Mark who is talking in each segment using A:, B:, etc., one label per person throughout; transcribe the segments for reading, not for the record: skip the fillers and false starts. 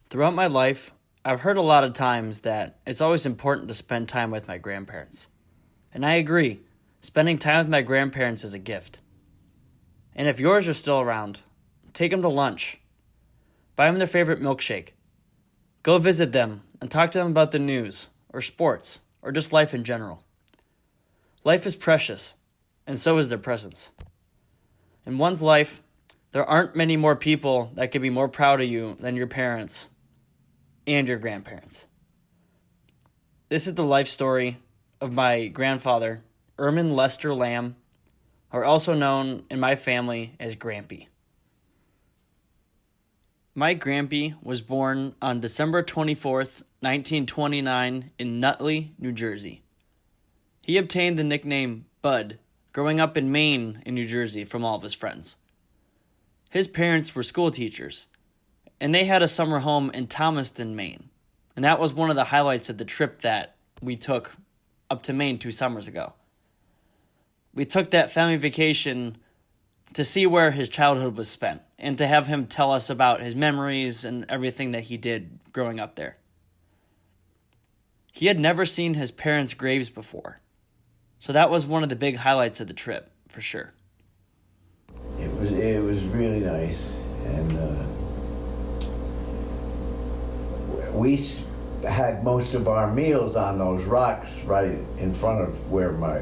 A: Throughout my life, I've heard a lot of times that it's always important to spend time with my grandparents. And I agree, spending time with my grandparents is a gift. And if yours are still around, take them to lunch. Buy them their favorite milkshake. Go visit them and talk to them about the news, or sports, or just life in general. Life is precious, and so is their presence. In one's life, there aren't many more people that could be more proud of you than your parents and your grandparents. This is the life story of my grandfather, Ermin Lester Lamb, or also known in my family as Grampy. My Grampy was born on December 24th, 1929 in Nutley, New Jersey. He obtained the nickname Bud growing up in Maine in New Jersey from all of his friends. His parents were school teachers, and they had a summer home in Thomaston, Maine. And that was one of the highlights of the trip that we took up to Maine 2 summers ago. We took that family vacation to see where his childhood was spent and to have him tell us about his memories and everything that he did growing up there. He had never seen his parents' graves before, so that was one of the big highlights of the trip, for sure.
B: It was really nice, and we had most of our meals on those rocks right in front of where my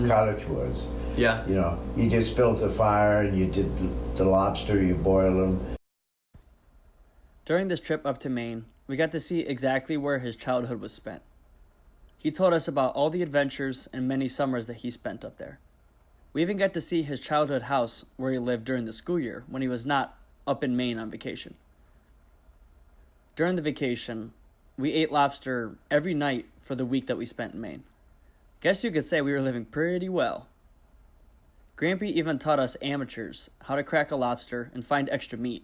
B: cottage was.
A: Yeah.
B: You know, you just built a fire and you did the lobster, you boil them.
A: During this trip up to Maine, we got to see exactly where his childhood was spent. He told us about all the adventures and many summers that he spent up there. We even got to see his childhood house where he lived during the school year when he was not up in Maine on vacation. During the vacation, we ate lobster every night for the week that we spent in Maine. Guess you could say we were living pretty well. Grampy even taught us amateurs how to crack a lobster and find extra meat.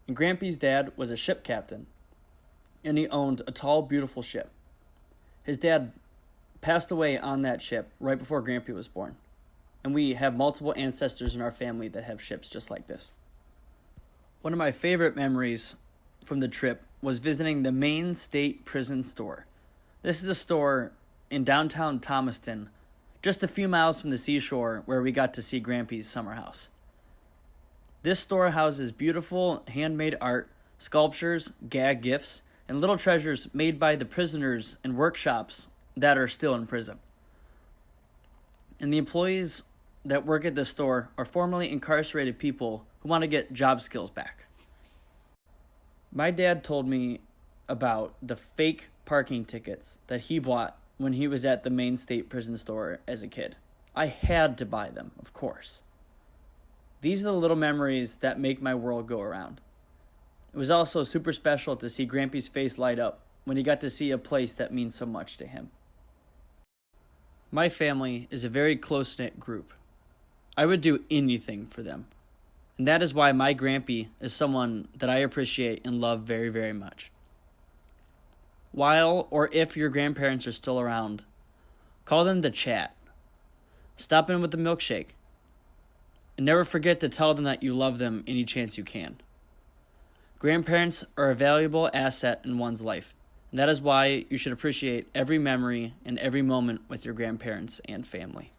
A: And Grampy's dad was a ship captain, and he owned a tall, beautiful ship. His dad passed away on that ship right before Grampy was born, and we have multiple ancestors in our family that have ships just like this. One of my favorite memories from the trip was visiting the Maine State Prison Store. This is a store in downtown Thomaston, just a few miles from the seashore where we got to see Grampy's summer house. This store houses beautiful handmade art, sculptures, gag gifts, and little treasures made by the prisoners and workshops that are still in prison. And the employees that work at this store are formerly incarcerated people who want to get job skills back. My dad told me about the fake parking tickets that he bought when he was at the Maine State Prison Store as a kid. I had to buy them, of course. These are the little memories that make my world go around. It was also super special to see Grampy's face light up when he got to see a place that means so much to him. My family is a very close-knit group. I would do anything for them. And that is why my Grampy is someone that I appreciate and love very, very much. While or if your grandparents are still around, call them to chat. Stop in with the milkshake. And never forget to tell them that you love them any chance you can. Grandparents are a valuable asset in one's life, and that is why you should appreciate every memory and every moment with your grandparents and family.